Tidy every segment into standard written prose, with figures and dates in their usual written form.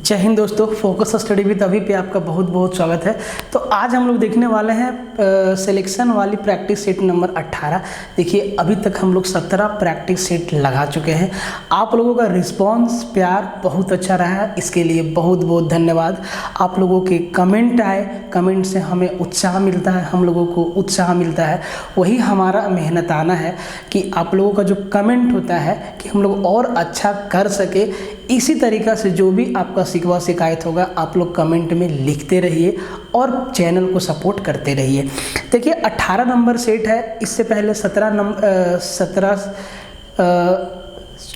जय हिंद दोस्तों, focus study with अभी पे आपका बहुत बहुत स्वागत है। तो आज हम लोग देखने वाले हैं सिलेक्शन वाली प्रैक्टिस सेट नंबर 18। देखिए अभी तक हम लोग 17 प्रैक्टिस सेट लगा चुके हैं। आप लोगों का रिस्पांस प्यार बहुत अच्छा रहा है, इसके लिए बहुत बहुत धन्यवाद। आप लोगों के कमेंट आए, कमेंट से हमें उत्साह मिलता है, हम लोगों को उत्साह मिलता है। वही हमारा मेहनताना है कि आप लोगों का जो कमेंट होता है कि हम लोग और अच्छा कर सके। इसी तरीक़ा से जो भी आपका शिकवा शिकायत होगा आप लोग कमेंट में लिखते रहिए और चैनल को सपोर्ट करते रहिए। देखिए 18 नंबर सेट है, इससे पहले 17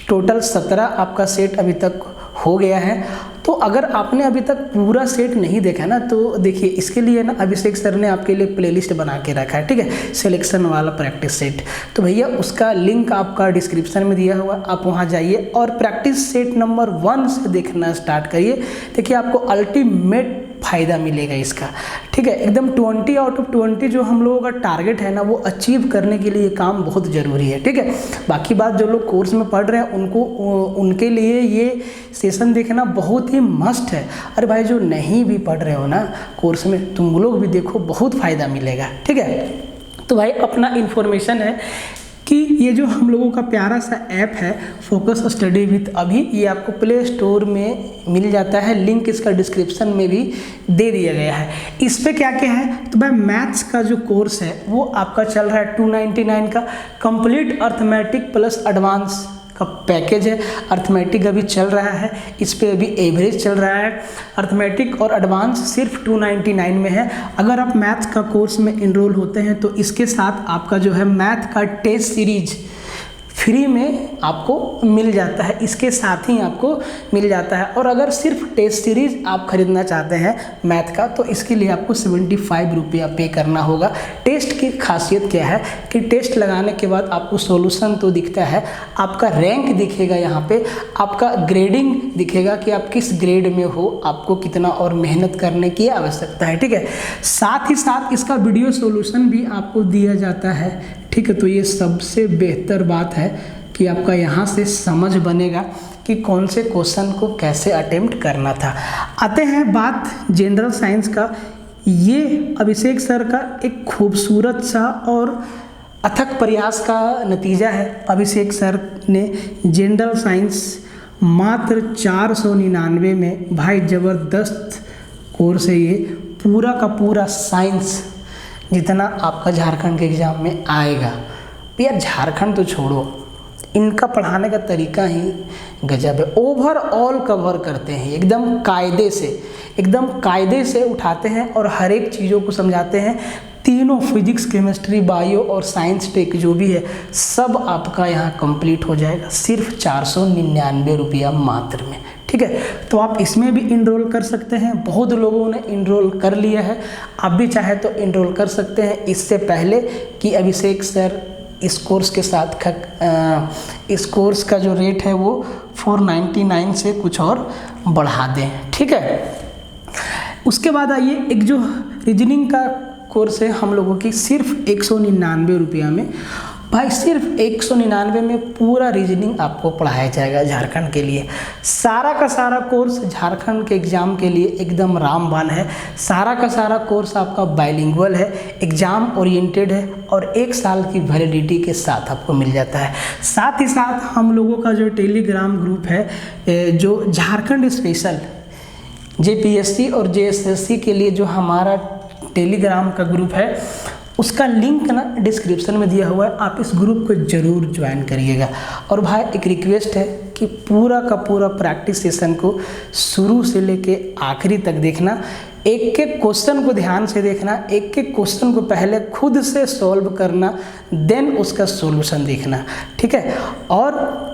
टोटल 17 आपका सेट अभी तक हो गया है। तो अगर आपने अभी तक पूरा सेट नहीं देखा ना, तो देखिए इसके लिए ना अभिषेक सर ने आपके लिए प्लेलिस्ट बना के रखा है, ठीक है, सिलेक्शन वाला प्रैक्टिस सेट। तो भैया उसका लिंक आपका डिस्क्रिप्शन में दिया हुआ, आप वहां जाइए और प्रैक्टिस सेट नंबर 1 से देखना स्टार्ट करिए। देखिए आपको अल्टीमेट फ़ायदा मिलेगा इसका, ठीक है। एकदम 20 आउट ऑफ 20 जो हम लोगों का टारगेट है ना, वो अचीव करने के लिए काम बहुत ज़रूरी है, ठीक है। बाकी बात जो लोग कोर्स में पढ़ रहे हैं उनके लिए ये सेशन देखना बहुत ही मस्ट है। अरे भाई जो नहीं भी पढ़ रहे हो ना कोर्स में, तुम लोग भी देखो, बहुत फ़ायदा मिलेगा, ठीक है। तो भाई अपना इन्फॉर्मेशन है कि ये जो हम लोगों का प्यारा सा ऐप है फोकस स्टडी विद अभी, ये आपको प्ले स्टोर में मिल जाता है। लिंक इसका डिस्क्रिप्शन में भी दे दिया गया है। इस पे क्या क्या है तो भाई मैथ्स का जो कोर्स है वो आपका चल रहा है 299 का। कंप्लीट अर्थमेटिक प्लस एडवांस का पैकेज है। अर्थमेटिक अभी चल रहा है, इस पे अभी एवरेज चल रहा है। अर्थमेटिक और एडवांस सिर्फ 299 में है। अगर आप मैथ का कोर्स में इनरोल होते हैं तो इसके साथ आपका जो है मैथ का टेस्ट सीरीज फ्री में आपको मिल जाता है, इसके साथ ही आपको मिल जाता है। और अगर सिर्फ टेस्ट सीरीज आप खरीदना चाहते हैं मैथ का, तो इसके लिए आपको 75 रुपया पे करना होगा। टेस्ट की खासियत क्या है कि टेस्ट लगाने के बाद आपको सॉल्यूशन तो दिखता है, आपका रैंक दिखेगा, यहाँ पे आपका ग्रेडिंग दिखेगा कि आप किस ग्रेड में हो, आपको कितना और मेहनत करने की आवश्यकता है, ठीक है। साथ ही साथ इसका वीडियो सॉल्यूशन भी आपको दिया जाता है, ठीक है। तो ये सबसे बेहतर बात है कि आपका यहाँ से समझ बनेगा कि कौन से क्वेश्चन को कैसे अटेम्प्ट करना था। आते हैं बात जनरल साइंस का। ये अभिषेक सर का एक खूबसूरत सा और अथक प्रयास का नतीजा है। अभिषेक सर ने जनरल साइंस मात्र 499 में, भाई ज़बरदस्त कोर्स है ये। पूरा का पूरा साइंस जितना आपका झारखंड के एग्ज़ाम में आएगा, यार झारखंड तो छोड़ो, इनका पढ़ाने का तरीका ही गजब है। ओवरऑल कवर करते हैं, एकदम कायदे से उठाते हैं और हर एक चीज़ों को समझाते हैं। तीनों फिजिक्स, केमिस्ट्री, बायो और साइंस टेक जो भी है सब आपका यहाँ कंप्लीट हो जाएगा सिर्फ 499 रुपया मात्र में, ठीक है। तो आप इसमें भी इनरोल कर सकते हैं। बहुत लोगों ने इनरोल कर लिया है, आप भी चाहे तो इनरोल कर सकते हैं इससे पहले कि अभिषेक सर इस कोर्स के साथ इस कोर्स का जो रेट है वो 499 से कुछ और बढ़ा दें, ठीक है। उसके बाद आइए, एक जो रीजनिंग का कोर्स है हम लोगों की सिर्फ 199 रुपया में, भाई सिर्फ 199 में पूरा रीजनिंग आपको पढ़ाया जाएगा झारखंड के लिए। सारा का सारा कोर्स झारखंड के एग्ज़ाम के लिए एकदम रामबाण है। सारा का सारा कोर्स आपका बाइलिंगुअल है, एग्ज़ाम ओरिएंटेड है और 1 साल की वैलिडिटी के साथ आपको मिल जाता है। साथ ही साथ हम लोगों का जो टेलीग्राम ग्रुप है, जो झारखंड स्पेशल जेपीएससी और जेएसएससी के लिए जो हमारा टेलीग्राम का ग्रुप है, उसका लिंक ना डिस्क्रिप्शन में दिया हुआ है, आप इस ग्रुप को ज़रूर ज्वाइन करिएगा। और भाई एक रिक्वेस्ट है कि पूरा का पूरा प्रैक्टिस सेशन को शुरू से लेके आखिरी तक देखना। एक एक क्वेश्चन को ध्यान से देखना, एक एक क्वेश्चन को पहले खुद से सॉल्व करना, देन उसका सॉल्यूशन देखना, ठीक है। और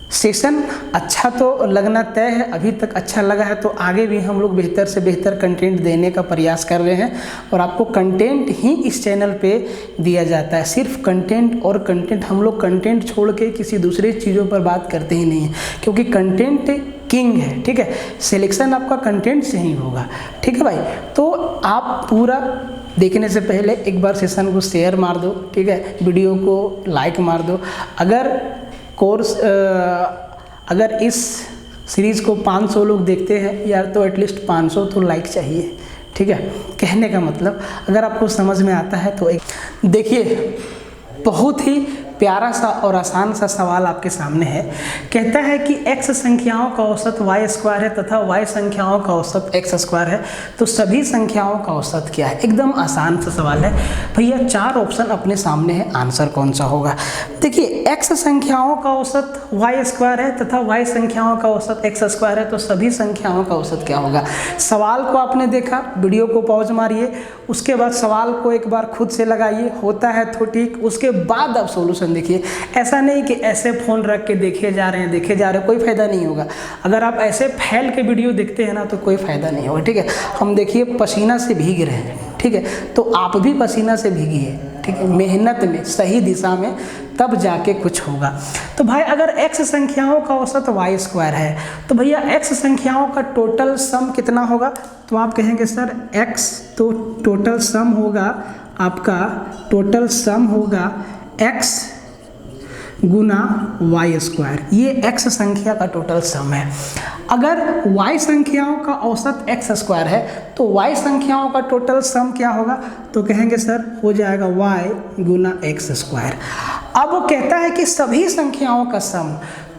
सेशन अच्छा तो लगना तय है, अभी तक अच्छा लगा है तो आगे भी हम लोग बेहतर से बेहतर कंटेंट देने का प्रयास कर रहे हैं। और आपको कंटेंट ही इस चैनल पे दिया जाता है, सिर्फ कंटेंट और कंटेंट। हम लोग कंटेंट छोड़ के किसी दूसरे चीज़ों पर बात करते ही नहीं हैं, क्योंकि कंटेंट किंग है, ठीक है। सिलेक्शन आपका कंटेंट से ही होगा, ठीक है भाई। तो आप पूरा देखने से पहले एक बार सेशन को शेयर मार दो, ठीक है, वीडियो को लाइक मार दो। अगर इस सीरीज़ को 500 लोग देखते हैं यार, तो एटलीस्ट 500 तो लाइक चाहिए, ठीक है। कहने का मतलब अगर आपको समझ में आता है तो एक देखिए, बहुत ही प्यारा सा और आसान सा सवाल आपके सामने है। कहता है कि x संख्याओं का औसत y स्क्वायर है तथा y संख्याओं का औसत x स्क्वायर है, तो सभी संख्याओं का औसत क्या है। एकदम आसान सा सवाल है भैया, 4 ऑप्शन अपने सामने है, आंसर कौन सा होगा। देखिए x संख्याओं का औसत y स्क्वायर है तथा y संख्याओं का औसत x स्क्वायर है, तो सभी संख्याओं का औसत क्या होगा। सवाल को आपने देखा, वीडियो को पॉज मारिए, उसके बाद सवाल को एक बार खुद से लगाइए, होता है तो ठीक, उसके बाद आप सोल्यूशन देखिए। ऐसा नहीं कि ऐसे फ़ोन रख के देखे जा रहे हैं, कोई फ़ायदा नहीं होगा। अगर आप ऐसे फैल के वीडियो देखते हैं ना तो कोई फ़ायदा नहीं होगा, ठीक है। हम देखिए पसीना से भीग रहे हैं, ठीक है, तो आप भी पसीना से भीगिए, ठीक है, मेहनत में, सही दिशा में, तब जाके कुछ होगा। तो भाई अगर x संख्याओं का औसत y स्क्वायर है तो भैया x संख्याओं का टोटल सम कितना होगा। तो आप कहेंगे सर x, तो टोटल सम होगा आपका, टोटल सम होगा x गुना y स्क्वायर, ये x संख्या का टोटल सम है। अगर y संख्याओं का औसत x स्क्वायर है तो y संख्याओं का टोटल सम क्या होगा। तो कहेंगे सर हो जाएगा y गुना x स्क्वायर। अब वो कहता है कि सभी संख्याओं का सम,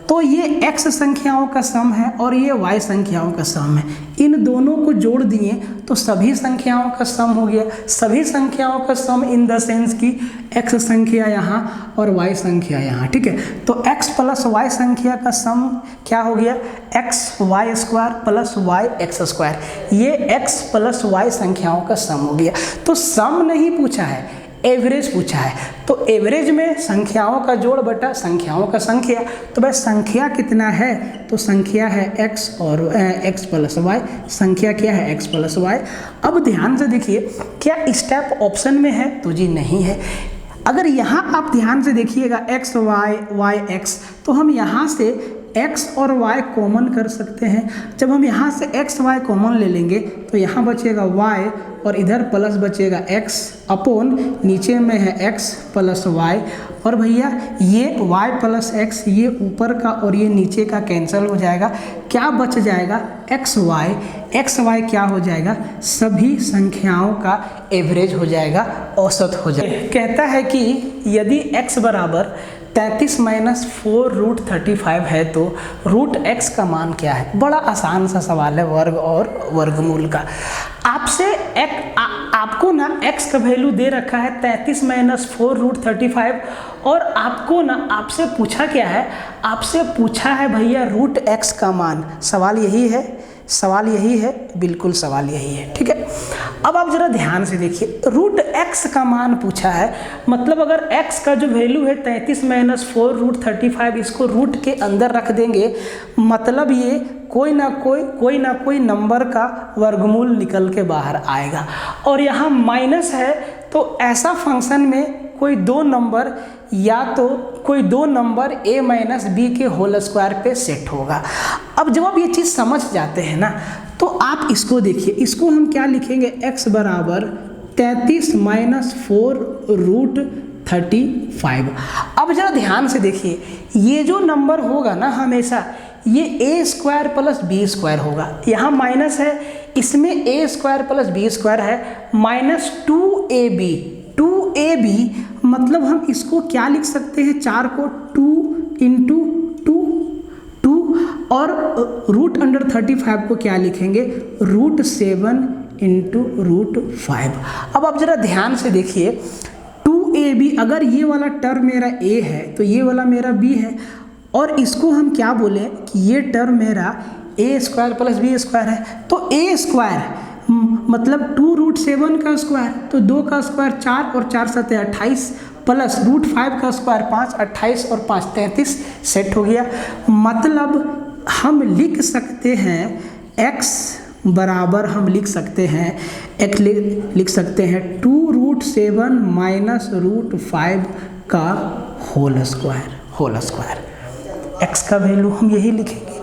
तो ये x संख्याओं का सम है और ये y संख्याओं का सम है, इन दोनों को जोड़ दिए तो सभी संख्याओं का सम हो गया। सभी संख्याओं का सम इन द सेंस की x संख्या यहाँ और y संख्या यहाँ, ठीक है। तो x प्लस y संख्या का सम क्या हो गया, x y square plus y x square, ये x प्लस y संख्याओं का सम हो गया। तो सम नहीं पूछा है, एवरेज पूछा है। तो एवरेज में संख्याओं का जोड़ बटा संख्याओं का संख्या, तो भाई संख्या कितना है, तो संख्या है x और x प्लस y, संख्या क्या है x प्लस y। अब ध्यान से देखिए, क्या स्टेप ऑप्शन में है, तो जी नहीं है। अगर यहाँ आप ध्यान से देखिएगा x y y x, तो हम यहाँ से x और y कॉमन कर सकते हैं। जब हम यहाँ से x y कॉमन ले लेंगे तो यहाँ बचेगा y और इधर प्लस बचेगा x अपोन नीचे में है x प्लस y, और भैया ये y प्लस x, ये ऊपर का और ये नीचे का कैंसिल हो जाएगा, क्या बच जाएगा x y क्या हो जाएगा, सभी संख्याओं का एवरेज हो जाएगा, औसत हो जाएगा। कहता है कि यदि x बराबर 33 माइनस 4 रूट 35 है तो रूट x का मान क्या है। बड़ा आसान सा सवाल है वर्ग और वर्गमूल का। आपसे आपको ना x का वैल्यू दे रखा है 33 माइनस 4 रूट 35, और आपको ना आपसे पूछा क्या है, आपसे पूछा है भैया रूट x का मान। सवाल यही है, सवाल यही है, बिल्कुल सवाल यही है, ठीक है। अब आप जरा ध्यान से देखिए, रूट x का मान पूछा है, मतलब अगर x का जो वैल्यू है 33 माइनस 4 रूट 35, इसको रूट के अंदर रख देंगे, मतलब ये कोई ना कोई नंबर का वर्गमूल निकल के बाहर आएगा। और यहाँ माइनस है तो ऐसा फंक्शन में कोई दो नंबर, या तो कोई दो नंबर a माइनस बी के होल स्क्वायर पे सेट होगा। अब जब आप ये चीज़ समझ जाते हैं ना, तो आप इसको देखिए, इसको हम क्या लिखेंगे, x बराबर 33 माइनस 4 रूट 35। अब जरा ध्यान से देखिए, ये जो नंबर होगा ना हमेशा ये a square plus B square होगा। यहाँ माइनस है, इसमें a square plus B square है, माइनस 2ab, मतलब हम इसको क्या लिख सकते हैं, 4 को 2 इंटू 2 और रूट अंडर 35 को क्या लिखेंगे, रूट 7 इंटू रूट 5। अब आप जरा ध्यान से देखिए, 2ab, अगर ये वाला टर्म मेरा a है तो ये वाला मेरा b है, और इसको हम क्या बोले कि ये टर्म मेरा a square plus B square है। तो a स्क्वायर मतलब 2 रूट 7 का स्क्वायर, तो 2 का स्क्वायर 4 और 4 7 28, प्लस रूट 5 का स्क्वायर 5, 28 और 5 33, सेट हो गया। मतलब हम लिख सकते हैं x बराबर, हम लिख सकते हैं x लिख सकते हैं 2 रूट 7 माइनस रूट 5 का होल स्क्वायर। x का वैल्यू हम यही लिखेंगे,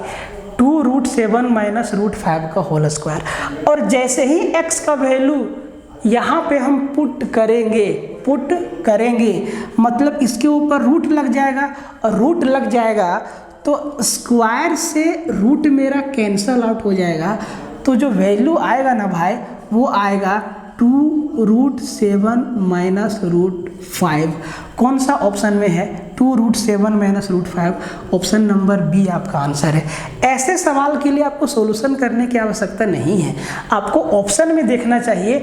2 रूट 7 माइनस रूट 5 का होल स्क्वायर। और जैसे ही x का वैल्यू यहाँ पे हम पुट करेंगे, मतलब इसके ऊपर रूट लग जाएगा, और रूट लग जाएगा तो स्क्वायर से रूट मेरा कैंसल आउट हो जाएगा, तो जो वैल्यू आएगा ना भाई वो आएगा 2√7 माइनस √5। कौन सा ऑप्शन में है? 2√7 माइनस √5, ऑप्शन नंबर बी आपका आंसर है। ऐसे सवाल के लिए आपको सॉल्यूशन करने की आवश्यकता नहीं है, आपको ऑप्शन में देखना चाहिए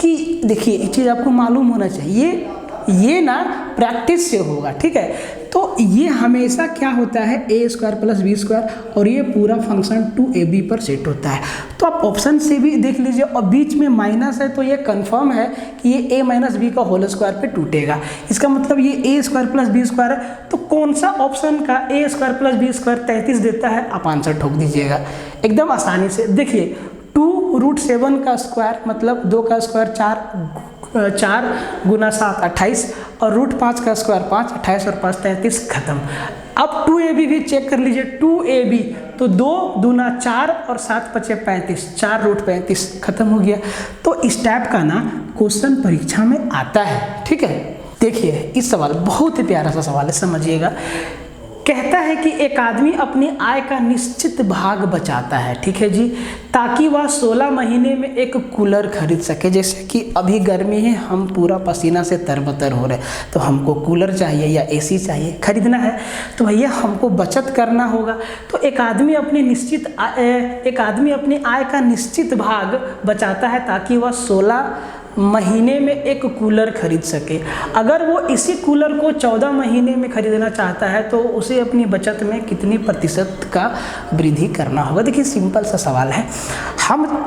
कि देखिए एक चीज़ आपको मालूम होना चाहिए, ये ना प्रैक्टिस से होगा, ठीक है। तो ये हमेशा क्या होता है, a² + b² और ये पूरा फंक्शन 2ab पर सेट होता है। तो आप ऑप्शन से भी देख लीजिए, और बीच में माइनस है तो ये कंफर्म है कि ये a - b का होल स्क्वायर पे टूटेगा, इसका मतलब ये a² + b² है। तो कौन सा ऑप्शन का a² + b² 33 देता है, आप आंसर ठोक दीजिएगा एकदम आसानी से। देखिए 2√7 का स्क्वायर मतलब 2 का स्क्वायर 4 गुना 7 28, और √5 का स्क्वायर 5, 28 और 5 33, खत्म। अब 2ab भी चेक कर लीजिए, 2ab तो 2 दूना 4 और 7 × 5 = 35, 4√35, खत्म हो गया। तो इस टाइप का ना क्वेश्चन परीक्षा में आता है, ठीक है। देखिए इस सवाल बहुत ही प्यारा सा सवाल है, समझिएगा। कहता है कि एक आदमी अपनी आय का निश्चित भाग बचाता है, ठीक है जी, ताकि वह 16 महीने में एक कूलर खरीद सके। जैसे कि अभी गर्मी है, हम पूरा पसीना से तरबतर हो रहे हैं, तो हमको कूलर चाहिए या एसी चाहिए, खरीदना है, तो भैया हमको बचत करना होगा। तो एक आदमी अपनी आय का निश्चित भाग बचाता है ताकि वह 16 महीने में एक कूलर खरीद सके। अगर वो इसी कूलर को 14 महीने में खरीदना चाहता है तो उसे अपनी बचत में कितनी प्रतिशत का वृद्धि करना होगा। देखिए सिंपल सा सवाल है,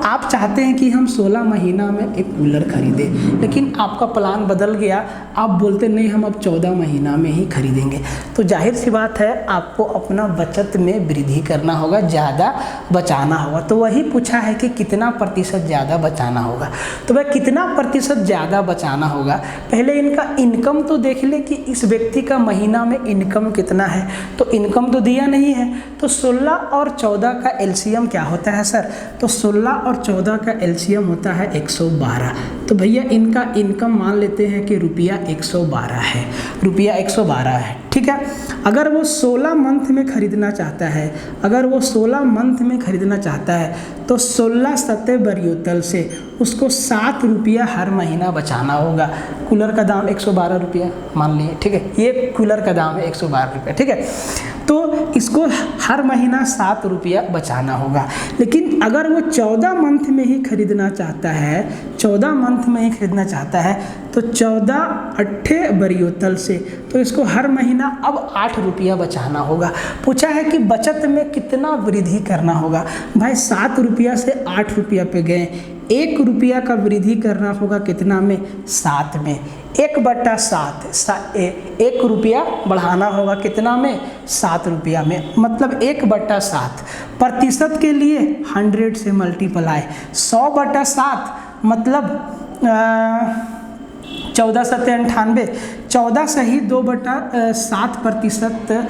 आप चाहते हैं कि हम 16 महीना में एक कूलर खरीदें, लेकिन आपका प्लान बदल गया, आप बोलते नहीं हम अब 14 महीना में ही खरीदेंगे। तो जाहिर सी बात है आपको अपना बचत में वृद्धि करना होगा, ज़्यादा बचाना होगा। तो वही पूछा है कि कितना प्रतिशत ज़्यादा बचाना होगा। तो वह कितना प्रतिशत ज़्यादा बचाना होगा, पहले इनका इनकम तो देख ले कि इस व्यक्ति का महीना में इनकम कितना है। तो इनकम तो दिया नहीं है, तो 16 और 14 का एलसीएम क्या होता है सर? तो 16 और 14 का एलसीएम होता है 112। तो भैया इनका इनकम मान लेते हैं कि रुपया 112 है, रुपया 112 है, ठीक है। अगर वो 16 मंथ में खरीदना चाहता है, अगर वो 16 मंथ में खरीदना चाहता है तो 16 सतह बरियोतल से उसको 7 रुपया हर महीना बचाना होगा। कूलर का दाम 112 रुपया मान लिए, ठीक है, ये कूलर का दाम है 112 रुपया, ठीक है। तो इसको हर महीना 7 रुपया बचाना होगा। लेकिन अगर वो 14 मंथ में ही खरीदना चाहता है, 14 मंथ में ही खरीदना चाहता है तो 14 अट्ठे बरियोतल से तो इसको हर महीना अब 8 रुपया बचाना होगा। पूछा है कि बचत में कितना वृद्धि करना होगा। भाई 7 रुपया से 8 रुपया पे गए, 1 रुपया का वृद्धि करना होगा कितना में? 7 में। 1/7, 1 रुपया बढ़ाना होगा कितना में? 7 रुपया में, मतलब 1/7। प्रतिशत के लिए 100 से मल्टीप्लाई, 100/7 मतलब 14 × 7 = 98, 14 से ही 2/7%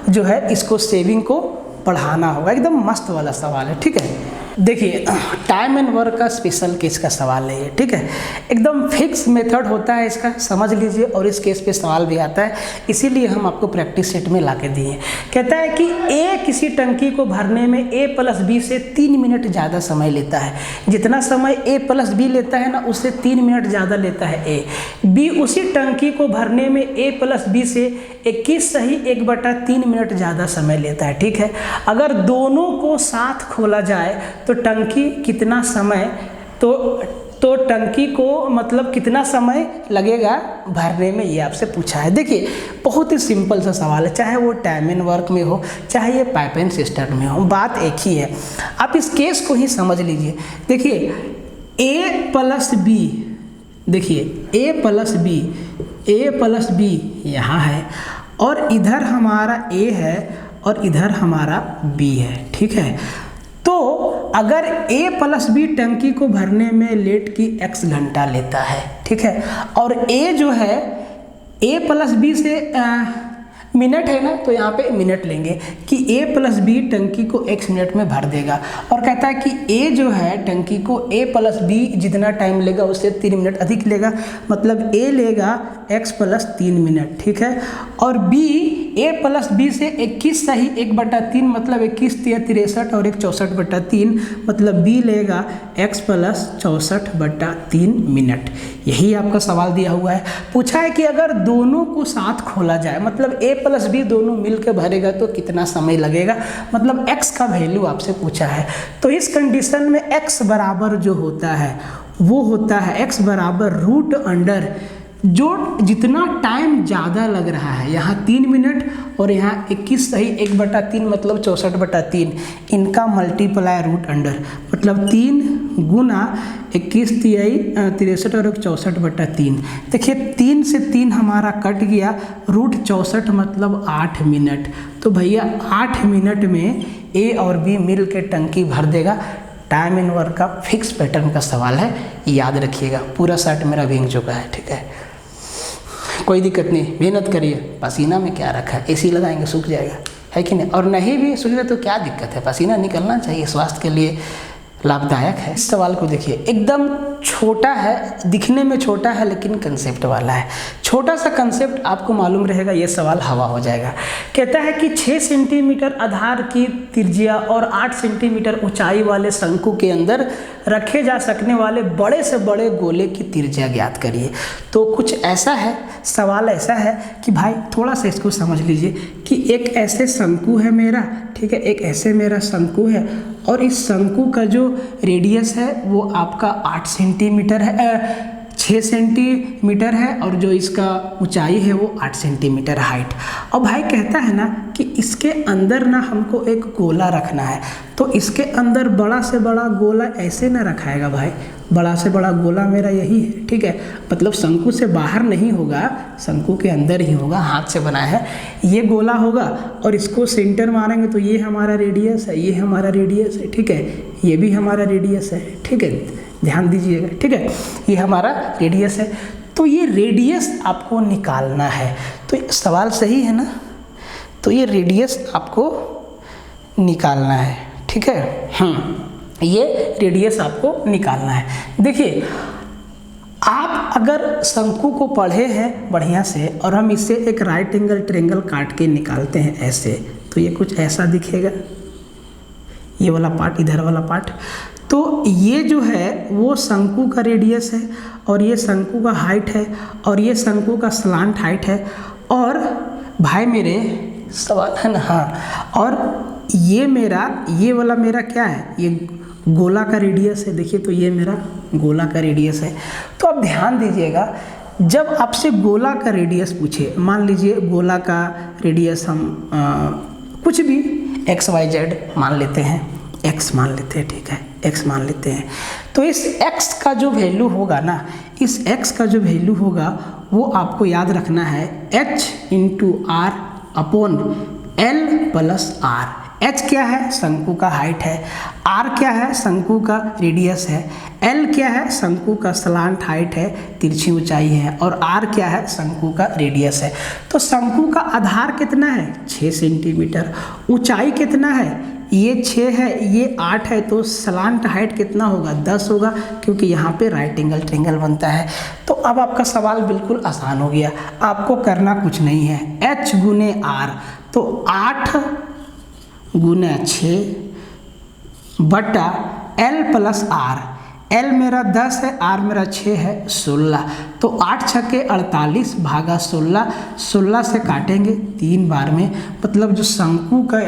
जो है इसको सेविंग को बढ़ाना होगा। एकदम मस्त वाला सवाल है, ठीक है। देखिए टाइम एंड वर्क का स्पेशल केस का सवाल है ये, ठीक है। एकदम फिक्स मेथड होता है इसका, समझ लीजिए, और इस केस पे सवाल भी आता है, इसीलिए हम आपको प्रैक्टिस सेट में ला के दिए। कहता है कि ए किसी टंकी को भरने में a + b से 3 मिनट ज़्यादा समय लेता है। जितना समय a + b लेता है ना, उससे 3 मिनट ज़्यादा लेता है a। b उसी टंकी को भरने में a + b से 21 सही 1/3 मिनट ज़्यादा समय लेता है, ठीक है। अगर दोनों को साथ खोला जाए तो टंकी कितना समय तो टंकी को मतलब कितना समय लगेगा भरने में, ये आपसे पूछा है। देखिए बहुत ही सिंपल सा सवाल है, चाहे वो टाइम एंड वर्क में हो, चाहे ये पाइप एंड सिस्टम में हो, बात एक ही है। आप इस केस को ही समझ लीजिए। देखिए a + b, देखिए a + b यहाँ है, और इधर हमारा a है और इधर हमारा b है, ठीक है। तो अगर a + b टंकी को भरने में लेट की x घंटा लेता है, ठीक है, और a जो है a + b से मिनट है ना, तो यहाँ पे मिनट लेंगे कि a + b टंकी को x मिनट में भर देगा। और कहता है कि a जो है टंकी को a + b जितना टाइम लेगा उससे 3 मिनट अधिक लेगा, मतलब a लेगा x + 3 मिनट, ठीक है, और b a प्लस बी से 21 सही 1/3 मतलब 21 तिया 63 और 1 64/3 मतलब b लेगा x प्लस 64/3 मिनट। यही आपका सवाल दिया हुआ है। पूछा है कि अगर दोनों को साथ खोला जाए मतलब a प्लस बी दोनों मिल के भरेगा तो कितना समय लगेगा, मतलब x का वैल्यू आपसे पूछा है। तो इस कंडीशन में x बराबर जो होता है वो होता है x बराबर रूट अंडर जो जितना टाइम ज़्यादा लग रहा है, यहाँ 3 मिनट और यहाँ 21 सही 1/3 मतलब 64/3 इनका मल्टीप्लाई रूट अंडर मतलब 3 गुना 21 तिहाई 63 और 1 64/3। देखिए 3 से 3 हमारा कट गया, रूट 64 मतलब 8 मिनट। तो भैया 8 मिनट में ए और बी मिल के टंकी भर देगा। टाइम इन वर्क का फिक्स पैटर्न का सवाल है, याद रखिएगा। पूरा शर्ट मेरा भींग चुका है, ठीक है, कोई दिक्कत नहीं, मेहनत करिए। पसीना में क्या रखा है, एसी लगाएंगे सूख जाएगा, है कि नहीं? और नहीं भी सूख जाए तो क्या दिक्कत है, पसीना निकलना चाहिए, स्वास्थ्य के लिए लाभदायक है। इस सवाल को देखिए, एकदम छोटा है, दिखने में छोटा है लेकिन कंसेप्ट वाला है। छोटा सा कंसेप्ट आपको मालूम रहेगा, ये सवाल हवा हो जाएगा। कहता है कि 6 सेंटीमीटर आधार की त्रिज्या और 8 सेंटीमीटर ऊंचाई वाले शंकु के अंदर रखे जा सकने वाले बड़े से बड़े गोले की त्रिज्या ज्ञात करिए। तो कुछ ऐसा है, सवाल ऐसा है कि भाई थोड़ा सा इसको समझ लीजिए कि एक ऐसे शंकु है मेरा, ठीक है, एक ऐसे मेरा शंकु है और इस शंकु का जो रेडियस है वो आपका 8 सेंटीमीटर है, 6 सेंटीमीटर है और जो इसका ऊंचाई है वो 8 सेंटीमीटर हाइट। और भाई कहता है ना कि इसके अंदर ना हमको एक गोला रखना है, तो इसके अंदर बड़ा से बड़ा गोला ऐसे ना रखाएगा भाई, बड़ा से बड़ा गोला मेरा यही है, ठीक है, मतलब शंकु से बाहर नहीं होगा, शंकु के अंदर ही होगा, हाथ से बनाया है, ये गोला होगा और इसको सेंटर मारेंगे तो ये हमारा रेडियस है, ये हमारा रेडियस है, ठीक है, ये भी हमारा रेडियस है, ठीक है, ध्यान दीजिएगा, ठीक है, ये हमारा रेडियस है। तो ये रेडियस आपको निकालना है, तो सवाल सही है ना, तो ये रेडियस आपको निकालना है, ठीक है, ये रेडियस आपको निकालना है। देखिए आप अगर शंकु को पढ़े हैं बढ़िया से और हम इससे एक राइट एंगल ट्रायंगल काट के निकालते हैं ऐसे, तो ये कुछ ऐसा दिखेगा, ये वाला पार्ट, इधर वाला पार्ट। तो ये जो है वो शंकु का रेडियस है और ये शंकु का हाइट है और ये शंकु का स्लांट हाइट है। और भाई मेरे सवाल है ना, हाँ, और ये मेरा, ये वाला मेरा क्या है, ये गोला का रेडियस है, देखिए, तो ये मेरा गोला का रेडियस है। तो अब ध्यान दीजिएगा, जब आपसे गोला का रेडियस पूछे, मान लीजिए गोला का रेडियस हम कुछ भी XYZ मान लेते हैं, x मान लेते हैं, ठीक है, x मान लेते हैं, तो इस x का जो वैल्यू होगा ना, इस x का जो वैल्यू होगा वो आपको याद रखना है h × r upon l + r। h क्या है, शंकु का हाइट है, r क्या है, शंकु का रेडियस है, l क्या है, शंकु का स्लांट हाइट है, तिरछी ऊंचाई है, और r क्या है, शंकु का रेडियस है। तो शंकु का आधार कितना है, 6 सेंटीमीटर, ऊंचाई कितना है, ये 6 है, ये 8 है, तो स्लांट हाइट कितना होगा, 10 होगा, क्योंकि यहाँ पे राइट एंगल ट्रायंगल बनता है। तो अब आपका सवाल बिल्कुल आसान हो गया, आपको करना कुछ नहीं है, h × r, तो 8 × 6 बटा l + r, l मेरा 10 है, r मेरा 6 है, 16, तो 8 × 6 = 48 भागा 16, 16 से काटेंगे 3 बार में, मतलब जो शंकु का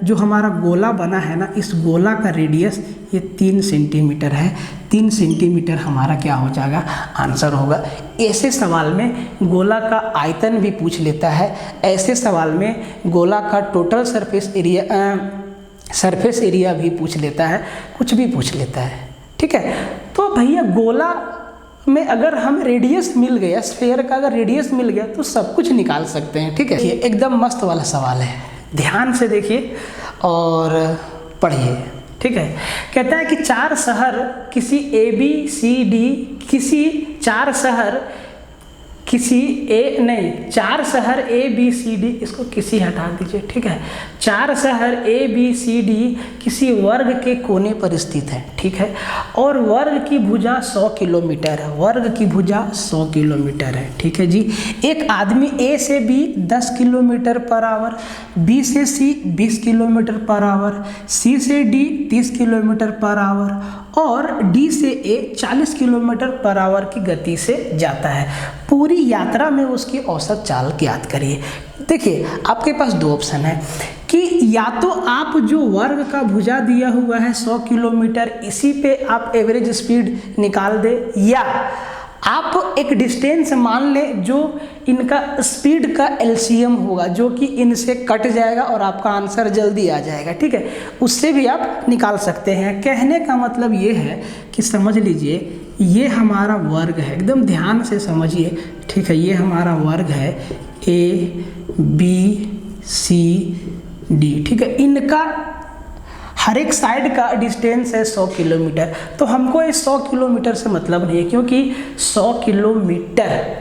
जो हमारा गोला बना है ना, इस गोला का रेडियस ये 3 सेंटीमीटर है, 3 सेंटीमीटर हमारा क्या हो जाएगा, आंसर होगा। ऐसे सवाल में गोला का आयतन भी पूछ लेता है, ऐसे सवाल में गोला का टोटल सरफेस एरिया भी पूछ लेता है, कुछ भी पूछ लेता है, ठीक है। तो भैया गोला में अगर हम रेडियस मिल गया, स्फीयर का अगर रेडियस मिल गया तो सब कुछ निकाल सकते हैं, ठीक है। ये एकदम मस्त वाला सवाल है, ध्यान से देखिए और पढ़िए, ठीक है। कहता है कि 4 शहर किसी ABCD, किसी 4 शहर किसी ए नहीं 4 शहर ABCD, इसको किसी हटा दीजिए, ठीक है। 4 शहर ABCD किसी वर्ग के कोने पर स्थित है, ठीक है, और वर्ग की भुजा 100 किलोमीटर है, वर्ग की भुजा 100 किलोमीटर है, ठीक है जी। एक आदमी A से B 10 kilometre per our, B से C 20 kilometre per our, C से D 30 किलोमीटर पर आवर और D से A 40 किलोमीटर पर आवर की गति से जाता है। पूरी यात्रा में उसकी औसत चाल ज्ञात करिए। देखिए आपके पास दो ऑप्शन है कि या तो आप जो वर्ग का भुजा दिया हुआ है 100 किलोमीटर, इसी पे आप एवरेज स्पीड निकाल दे, या आप एक डिस्टेंस मान लें जो इनका स्पीड का एलसीएम होगा, जो कि इनसे कट जाएगा और आपका आंसर जल्दी आ जाएगा, ठीक है। उससे भी आप निकाल सकते हैं। कहने का मतलब ये है कि समझ लीजिए ये हमारा वर्ग है, एकदम ध्यान से समझिए, ठीक है। ये हमारा वर्ग है ABCD, ठीक है। इनका हर एक साइड का डिस्टेंस है 100 किलोमीटर, तो हमको इस 100 किलोमीटर से मतलब नहीं है, क्योंकि 100 किलोमीटर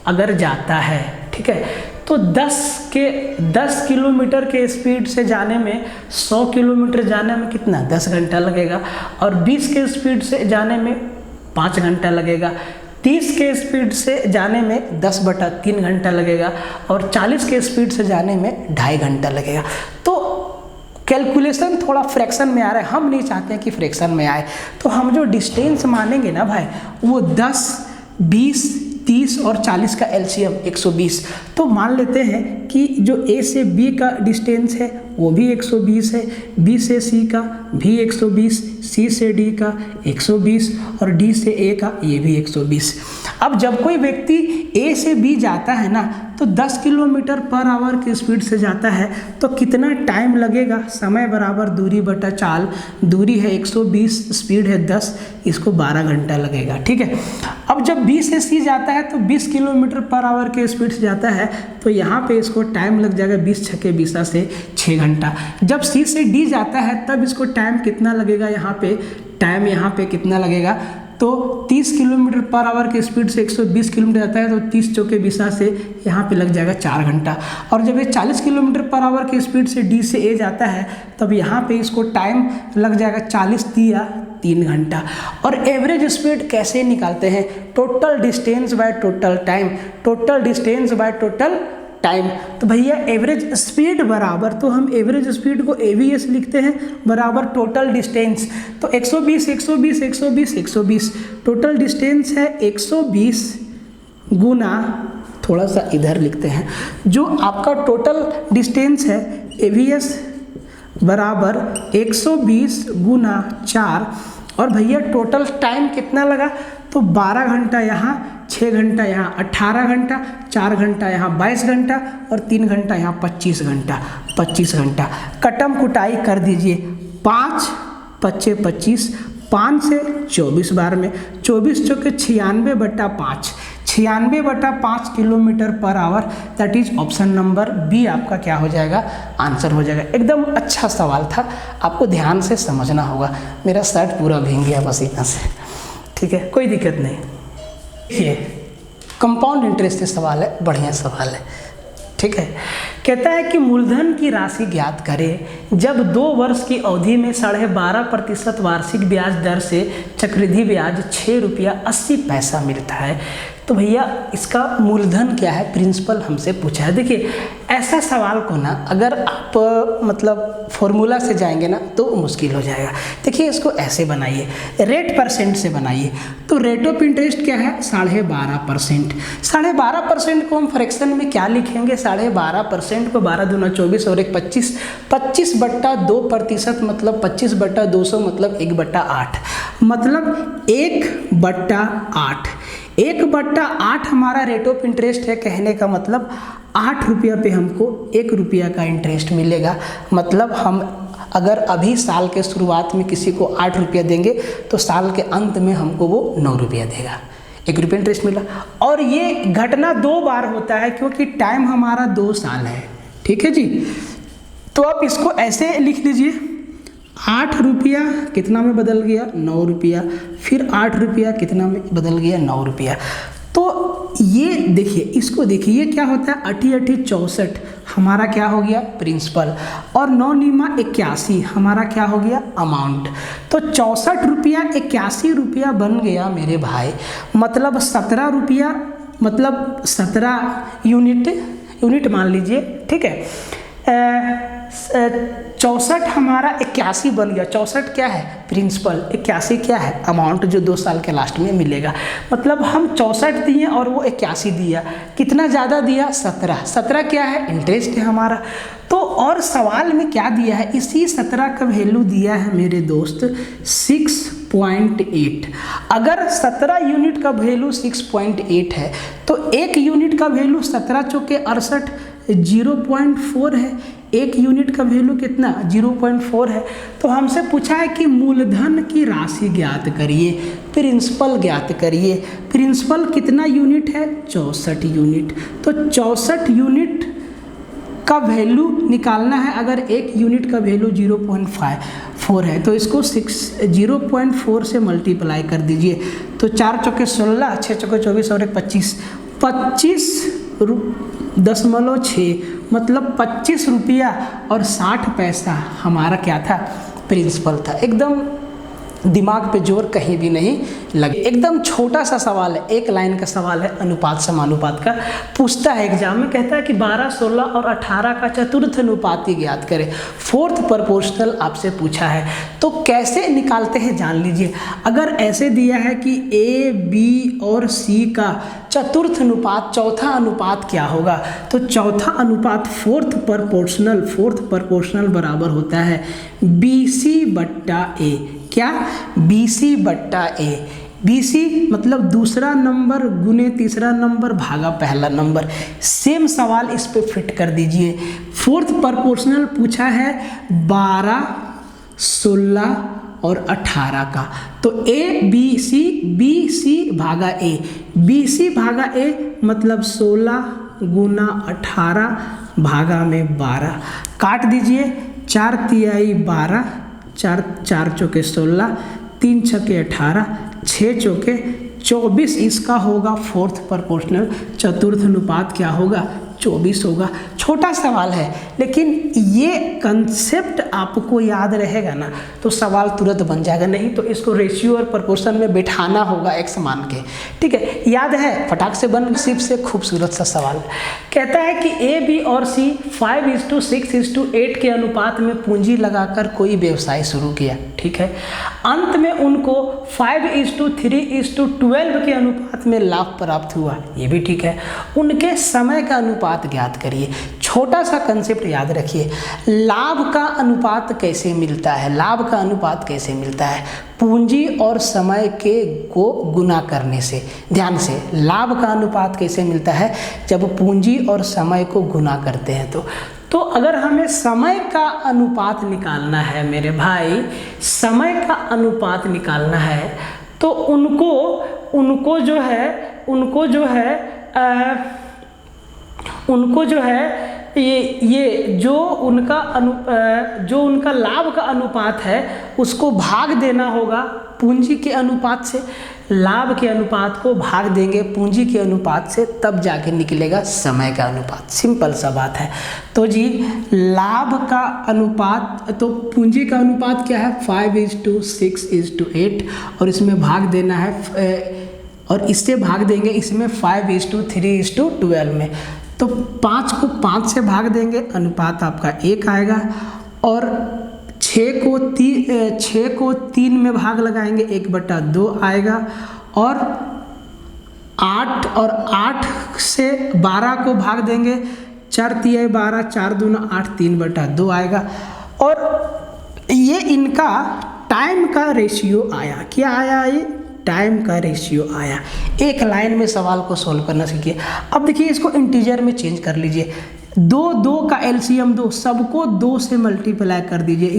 अगर जाता है, ठीक है, तो 10 किलोमीटर के स्पीड से जाने में 100 किलोमीटर जाने में कितना 10 घंटा लगेगा, और 20 के स्पीड से जाने में 5 घंटा लगेगा, 30 के स्पीड से जाने में 10/3 घंटा लगेगा, और 40 के स्पीड से जाने में 2.5 घंटा लगेगा। तो कैलकुलेशन थोड़ा फ्रैक्शन में आ रहा है, हम नहीं चाहते हैं कि फ्रैक्शन में आए, तो हम जो डिस्टेंस मानेंगे ना भाई वो 10, 20, 30 और 40 का एलसीएम 120। तो मान लेते हैं कि जो A से B का डिस्टेंस है वो भी 120 है, B से C का भी 120, C से D का 120 और D से A का ये भी 120। अब जब कोई व्यक्ति A से B जाता है ना तो 10 किलोमीटर पर आवर की स्पीड से जाता है, तो कितना टाइम लगेगा, समय बराबर दूरी बटा चाल, दूरी है 120, स्पीड है 10, इसको 12 घंटा लगेगा, ठीक है। अब जब B से C जाता है तो 20 किलोमीटर पर आवर के स्पीड से जाता है, तो यहाँ पे इसको टाइम लग जाएगा 20 छके 20 से 6 घंटा। जब C से D जाता है तब इसको टाइम कितना लगेगा, यहाँ पे कितना लगेगा, तो 30 किलोमीटर पर आवर की स्पीड से 120 किलोमीटर जाता है, तो 30 चौके 20 से यहाँ पे लग जाएगा 4 घंटा। और जब ये 40 किलोमीटर पर आवर की स्पीड से D से A जाता है तब यहाँ पे इसको टाइम लग जाएगा 3 घंटा। और एवरेज स्पीड कैसे निकालते हैं, total distance by total time, total distance by total time. तो भैया एवरेज स्पीड बराबर, तो हम एवरेज स्पीड को AVS लिखते हैं बराबर टोटल डिस्टेंस, तो 120 टोटल डिस्टेंस है 120 गुना, थोड़ा सा इधर लिखते हैं, जो आपका टोटल डिस्टेंस है AVS बराबर 120 गुना 4, और भैया टोटल टाइम कितना लगा, तो 12 घंटा यहाँ, 6 घंटा यहाँ, 18 घंटा, 4 घंटा यहाँ 22 घंटा और 3 घंटा यहाँ 25 घंटा। कटम कुटाई कर दीजिए, 5 पच्चे 25, 5 से 24 बार में 24 चौके 96/5, 96/5 kilometre per hour, that is option number B आपका क्या हो जाएगा, आंसर हो जाएगा। एकदम अच्छा सवाल था, आपको ध्यान से समझना होगा। मेरा शर्ट पूरा भीग गया पसीना से, ठीक है, कोई दिक्कत नहीं। ये कंपाउंड इंटरेस्ट सवाल है, बढ़िया सवाल है, ठीक है। कहता है कि मूलधन की राशि ज्ञात करें जब 2 वर्ष की अवधि में 12.5% वार्षिक ब्याज दर से चक्रवृद्धि ब्याज ₹6.80 मिलता है। तो भैया इसका मूलधन क्या है, प्रिंसिपल हमसे पूछा है। देखिए ऐसा सवाल को ना अगर आप मतलब फॉर्मूला से जाएंगे ना तो मुश्किल हो जाएगा। देखिए इसको ऐसे बनाइए, रेट परसेंट से बनाइए, तो रेट ऑफ इंटरेस्ट क्या है 12.5%। 12.5% को हम फ्रैक्शन में क्या लिखेंगे, 12.5% को 12 दूना 24 और 1 25, 25/2% मतलब 25/200 मतलब 1/8, मतलब 1/8। 1/8 हमारा रेट ऑफ इंटरेस्ट है, कहने का मतलब 8 रुपया पे हमको 1 रुपया का इंटरेस्ट मिलेगा। मतलब हम अगर अभी साल के शुरुआत में किसी को 8 रुपया देंगे तो साल के अंत में हमको वो 9 रुपया देगा, 1 रुपया इंटरेस्ट मिला। और ये घटना 2 बार होता है क्योंकि टाइम हमारा 2 साल है, ठीक है जी। तो आप इसको ऐसे लिख लीजिए, 8 रुपया कितना में बदल गया 9 रुपया, फिर 8 रुपया कितना में बदल गया 9 रुपया। तो ये देखिए, इसको देखिए, ये क्या होता है, 88 हमारा क्या हो गया प्रिंसिपल, और 9 निमा 81 हमारा क्या हो गया अमाउंट। तो 64 रुपया 81 रुपया बन गया मेरे भाई, मतलब 17 रुपया, मतलब 17 यूनिट मान लीजिए, ठीक है। 64 हमारा 81 बन गया। 64 क्या है प्रिंसिपल, 81 क्या है अमाउंट, जो 2 साल के लास्ट में मिलेगा। मतलब हम 64 दिए और वो 81 दिया, कितना ज़्यादा दिया 17 क्या है इंटरेस्ट है हमारा। तो और सवाल में क्या दिया है, इसी 17 का वैल्यू दिया है मेरे दोस्त 6.8। अगर 17 यूनिट का वैल्यू 6.8 है तो 1 यूनिट का वैल्यू 17 चौके 68 0.4 है। 1 यूनिट का वैल्यू कितना 0.4 है। तो हमसे पूछा है कि मूलधन की राशि ज्ञात करिए, प्रिंसिपल ज्ञात करिए। प्रिंसिपल कितना यूनिट है 64 यूनिट। तो 64 यूनिट का वैल्यू निकालना है। अगर 1 यूनिट का वैल्यू 0.4 है तो इसको 0.4 से मल्टीप्लाई कर दीजिए। तो 4 चौके 16, 6 चौके 24 और 25.6 मतलब 25 रुपया और 60 पैसा हमारा क्या था प्रिंसिपल था। एकदम दिमाग पे जोर कहीं भी नहीं लगे। एकदम छोटा सा सवाल है, 1 लाइन का सवाल है, अनुपात समानुपात का पूछता है एग्जाम में। कहता है कि 12, 16 और 18 का चतुर्थ अनुपाती ज्ञात करें। 4th प्रोपोर्शनल आपसे पूछा है, तो कैसे निकालते हैं जान लीजिए। अगर ऐसे दिया है कि A, B और C का चतुर्थ अनुपात, चौथा अनुपात क्या होगा, तो चौथा अनुपात 4th प्रोपोर्शनल बराबर होता है BC/A। क्या BC/A। BC मतलब दूसरा नंबर गुने तीसरा नंबर भागा पहला नंबर। सेम सवाल इस पे फिट कर दीजिए। 4th प्रोपोर्शनल पूछा है 12, 16 और 18 का। तो BC/A। BC/A मतलब 16 गुना 18 भागा में 12। काट दीजिए, 4 तिहाई 12, 4 चौके 16, 3 छक्के 18, 6 चौके 24। इसका होगा 4th प्रोपोर्शनल, चतुर्थ अनुपात क्या होगा 24 होगा। छोटा सवाल है लेकिन ये कंसेप्ट आपको याद रहेगा ना तो सवाल तुरंत बन जाएगा। नहीं तो इसको रेशियो और प्रोपोर्शन में बिठाना होगा एक समान के, ठीक है। याद है फटाक से बन सिर्फ से खूबसूरत सा सवाल। कहता है कि A, B और C 5:6:8 के अनुपात में पूंजी लगाकर कोई व्यवसाय शुरू किया, ठीक है। अंत में उनको 5:3:12 के अनुपात में लाभ प्राप्त हुआ, ये भी ठीक है। उनके समय का अनुपात ज्ञात करिए। छोटा सा कंसेप्ट याद रखिए, लाभ का अनुपात कैसे मिलता है। लाभ का अनुपात कैसे मिलता है, पूंजी और समय के को गुना करने से। ध्यान से, लाभ का अनुपात कैसे मिलता है, जब पूंजी और समय को गुना करते हैं। तो अगर हमें समय का अनुपात निकालना है मेरे भाई, समय का अनुपात निकालना है तो उनको जो है ये जो उनका लाभ का अनुपात है उसको भाग देना होगा पूंजी के अनुपात से। लाभ के अनुपात को भाग देंगे पूंजी के अनुपात से, तब जाके निकलेगा समय का अनुपात। सिंपल सा बात है। तो जी लाभ का अनुपात, तो पूंजी का अनुपात क्या है 5:6:8 और इसमें भाग देना है और इससे भाग देंगे इसमें 5:3:12 में। तो 5 को 5 से भाग देंगे, अनुपात आपका 1 आएगा। और 6 को 3 में भाग लगाएंगे 1/2 आएगा। और 8 से 12 को भाग देंगे 4 तिहाई 12, 4 दूना 8, 3/2 आएगा। और ये इनका टाइम का रेशियो आया। क्या आया, ये टाइम का रेशियो आया। एक लाइन में सवाल को सॉल्व करना सीखिए। अब देखिए इसको इंटीजर में चेंज कर लीजिए। 2 का एलसीएम 2, सबको 2 से मल्टीप्लाई कर दीजिए।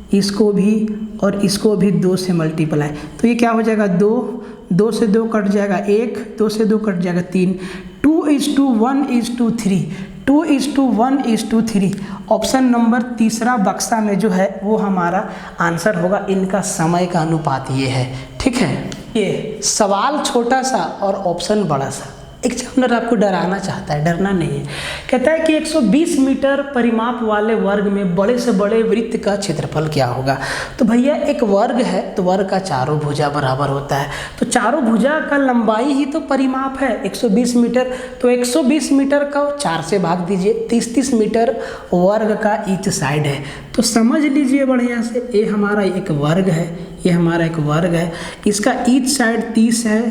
इसको भी और इसको भी 2 से मल्टीप्लाई। तो ये क्या हो जाएगा 2 से 2 कट जाएगा 1, 2 से 2 कट जाएगा 3। 2:1:3, 2:1:3। ऑप्शन नंबर तीसरा बक्सा में जो है वो हमारा आंसर होगा। इनका समय का अनुपात ये है, ठीक है। ये सवाल छोटा सा और ऑप्शन बड़ा सा। एग्जामिनर आपको डराना चाहता है, डरना नहीं है। कहता है कि 120 मीटर परिमाप वाले वर्ग में बड़े से बड़े वृत्त का क्षेत्रफल क्या होगा। तो भैया एक वर्ग है तो वर्ग का चारों भुजा बराबर होता है, तो चारों भुजा का लंबाई ही तो परिमाप है 120 मीटर। तो 120 मीटर का 4 से भाग दीजिए, 30-30 मीटर वर्ग का ईच साइड है। तो समझ लीजिए बढ़िया से, ये हमारा एक वर्ग है, ये हमारा एक वर्ग है, इसका ईच साइड 30 है,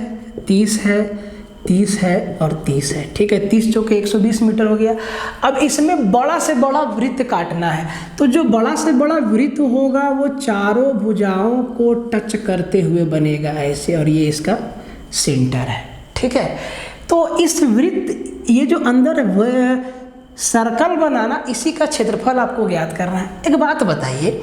30 है, 30 है और 30 है। ठीक है, 30 चौके 120 मीटर हो गया। अब इसमें बड़ा से बड़ा वृत्त काटना है, तो जो बड़ा से बड़ा वृत्त होगा वो चारों भुजाओं को टच करते हुए बनेगा ऐसे, और ये इसका सेंटर है। ठीक है, तो इस वृत्त, ये जो अंदर सर्कल बनाना, इसी का क्षेत्रफल आपको ज्ञात करना है। एक बात बताइए,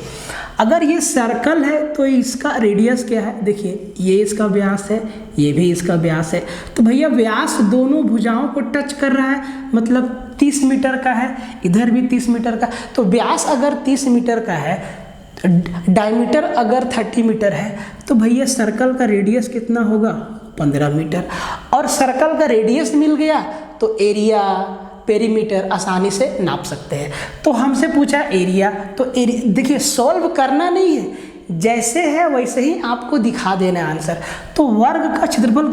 अगर ये सर्कल है तो इसका रेडियस क्या है? देखिए ये इसका व्यास है, ये भी इसका व्यास है, तो भैया व्यास दोनों भुजाओं को टच कर रहा है, मतलब 30 मीटर का है, इधर भी 30 मीटर का। तो व्यास अगर 30 मीटर का है, डायमीटर अगर 30 मीटर है, तो भैया सर्कल का रेडियस कितना होगा? 15 मीटर। और सर्कल का रेडियस मिल गया तो एरिया, पेरीमीटर आसानी से नाप सकते हैं। तो हमसे पूछा एरिया, तो देखिए सॉल्व करना नहीं है, जैसे है वैसे ही आपको दिखा देना आंसर। तो वर्ग का क्षेत्रफल,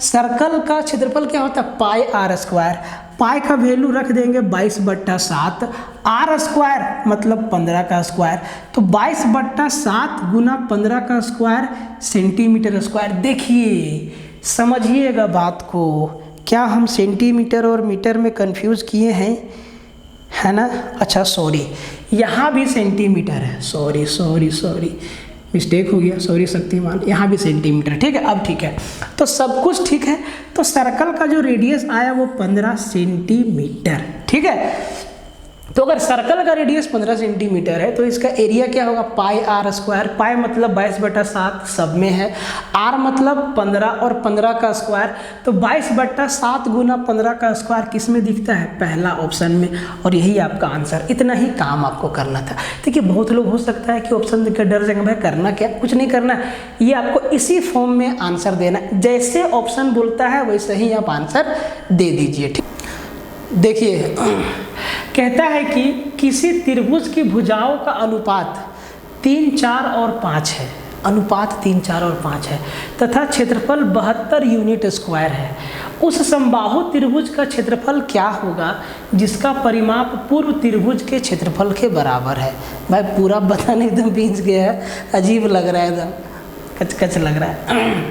सर्कल का क्षेत्रफल क्या होता है? पाई आर स्क्वायर। पाई का वैल्यू रख देंगे 22/7, आर स्क्वायर मतलब 15 का स्क्वायर, तो 22/7 गुना 15 का स्क्वायर सेंटीमीटर स्क्वायर। देखिए समझिएगा बात को, क्या हम सेंटीमीटर और मीटर में कंफ्यूज किए हैं, है ना? अच्छा सॉरी, यहाँ भी सेंटीमीटर है, सॉरी सॉरी सॉरी, मिस्टेक हो गया, सॉरी शक्तिमान, यहाँ भी सेंटीमीटर। ठीक है, अब ठीक है, तो सब कुछ ठीक है। तो सर्कल का जो रेडियस आया वो 15 सेंटीमीटर। ठीक है, तो अगर सर्कल का रेडियस 15 सेंटीमीटर है तो इसका एरिया क्या होगा? पाई आर स्क्वायर। पाई मतलब 22/7 सब में है, आर मतलब 15 और 15 का स्क्वायर, तो 22/7 गुना 15 का स्क्वायर किस में दिखता है? पहला ऑप्शन में, और यही आपका आंसर। इतना ही काम आपको करना था। देखिए बहुत लोग हो सकता है कि ऑप्शन देख कर डर जाएंगे, भाई करना क्या, कुछ नहीं करना, ये आपको इसी फॉर्म में आंसर देना, जैसे ऑप्शन बोलता है वैसे ही आप आंसर दे दीजिए। ठीक, देखिए कहता है कि किसी त्रिभुज की भुजाओं का अनुपात 3, 4 और 5 है, अनुपात 3, 4 और 5 है, तथा क्षेत्रफल 72 यूनिट स्क्वायर है। उस समबाहु त्रिभुज का क्षेत्रफल क्या होगा जिसका परिमाप पूर्व त्रिभुज के क्षेत्रफल के बराबर है? भाई पूरा बताने एकदम बीच गया है, अजीब लग रहा है, एकदम कच लग रहा है।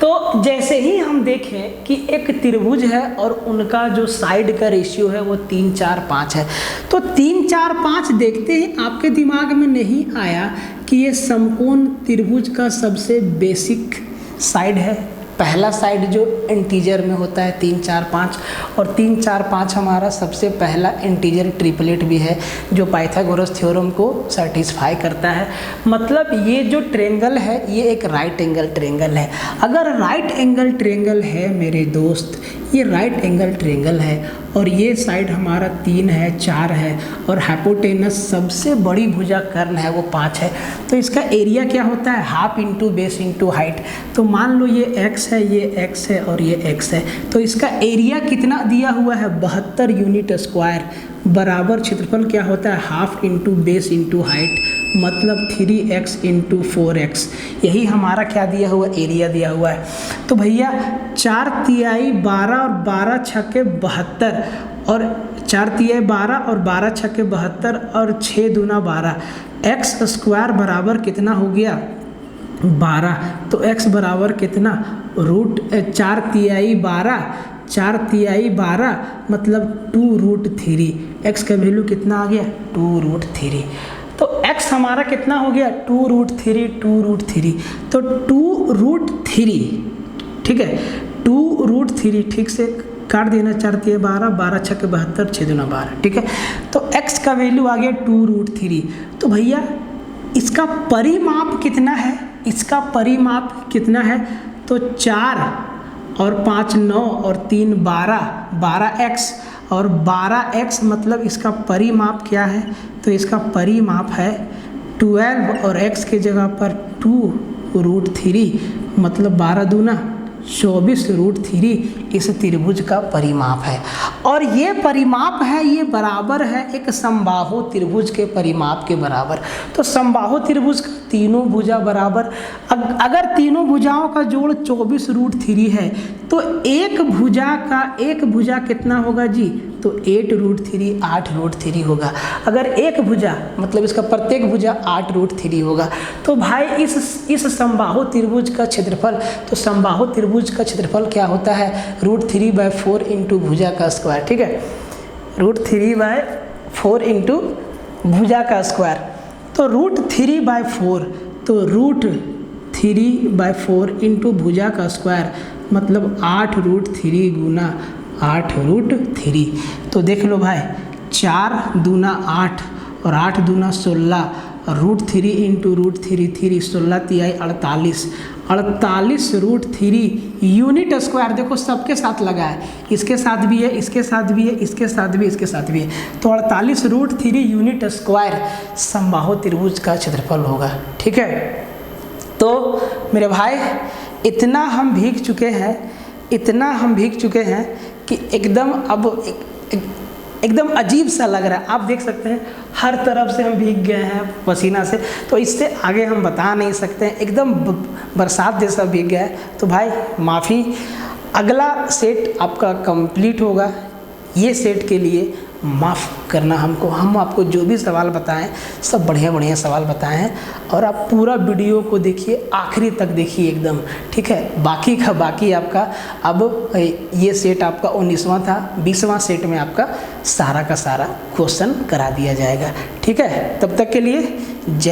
तो जैसे ही हम देखें कि एक त्रिभुज है और उनका जो साइड का रेशियो है वो 3, 4, 5 है, तो 3, 4, 5 देखते ही आपके दिमाग में नहीं आया कि ये समकोण त्रिभुज का सबसे बेसिक साइड है, पहला साइड जो इंटीजर में होता है 3, 4, 5, और 3, 4, 5 हमारा सबसे पहला इंटीजर ट्रिपलेट भी है जो पाइथागोरस थ्योरम को सेटिस्फाई करता है। मतलब ये जो ट्रेंगल है ये एक राइट एंगल ट्रेंगल है। अगर राइट एंगल ट्रेंगल है मेरे दोस्त, ये राइट एंगल ट्रेंगल है, और ये साइड हमारा 3 है, 4 है, और हाइपोटेनस सबसे बड़ी भुजा कर्ण है वो 5 है, तो इसका एरिया क्या होता है? Half into base into height. तो मान लो ये x है, ये x है और ये x है, तो इसका एरिया कितना दिया हुआ है? 72 यूनिट स्क्वायर, बराबर क्षेत्रफल क्या होता है? Half into base into height, मतलब 3x इंटू 4x। यही हमारा क्या दिया हुआ? एरिया दिया हुआ है। तो भैया 4 तिहाई 12 और 12 छक्के 72, और 4 तिहाई 12 और 12 छक्के 72 और 6 दूना 12, x स्क्वायर बराबर कितना हो गया? 12। तो x बराबर कितना? √4 तिहाई 12, 4 तिहाई 12 मतलब 2√3। x का वैल्यू कितना आ गया? 2√3। तो x हमारा कितना हो गया? 2√3, 2√3, तो 2√3, ठीक है, 2√3 ठीक से काट देना, 4 तिहाई 12, 12 छक्के 72, 6 दूना 12, ठीक है। तो x का वैल्यू आ गया 2√3। तो भैया इसका परिमाप कितना है? इसका परिमाप कितना है? तो 4 और 5 9 और 3 12, 12x, और 12x मतलब इसका परिमाप क्या है? तो इसका परिमाप है 12, और x की जगह पर 2 √3 मतलब 12 दूना 24 √3 इस त्रिभुज का परिमाप है। और ये परिमाप है, ये बराबर है एक समबाहु त्रिभुज के परिमाप के बराबर। तो समबाहु त्रिभुज का तीनों भुजा बराबर, अगर तीनों भुजाओं का जोड़ 24 √3 है तो एक भुजा कितना होगा जी? तो 8 √3 8 √3 होगा। अगर एक भुजा मतलब इसका प्रत्येक भुजा 8 √3 होगा। तो भाई इस समबाहु त्रिभुज का क्षेत्रफल, तो समबाहु त्रिभुज का क्षेत्रफल क्या होता है? √3/4 इंटू भुजा का स्क्वायर। ठीक है, √3/4 इंटू भुजा का स्क्वायर। तो √3/4, तो √3/4 इंटू भुजा का स्क्वायर मतलब 8 √3 गुना 8 √3। तो देख लो भाई, 4 दूना 8 और 8 दूना 16, √3 इंटू √3 16 तिहाई 48 √3 यूनिट स्क्वायर। देखो सबके साथ लगा है, इसके साथ भी है, इसके साथ भी है, इसके साथ भी, इसके साथ भी है। तो 48 √3 यूनिट स्क्वायर समबाहु त्रिभुज का क्षेत्रफल होगा। ठीक है, तो मेरे भाई इतना हम भीग चुके हैं कि एकदम अब एकदम अजीब सा लग रहा है। आप देख सकते हैं हर तरफ से हम भीग गए हैं पसीना से, तो इससे आगे हम बता नहीं सकते हैं, एकदम बरसात जैसा भीग गया है। तो भाई माफ़ी, अगला सेट आपका कंप्लीट होगा। ये सेट के लिए माफ़ करना हमको, हम आपको जो भी सवाल बताएं सब बढ़िया सवाल बताए हैं, और आप पूरा वीडियो को देखिए, आखिरी तक देखिए एकदम। ठीक है, बाकी का बाकी आपका, अब ये सेट आपका 19वां था, 20वां सेट में आपका सारा का सारा क्वेश्चन करा दिया जाएगा। ठीक है, तब तक के लिए जय।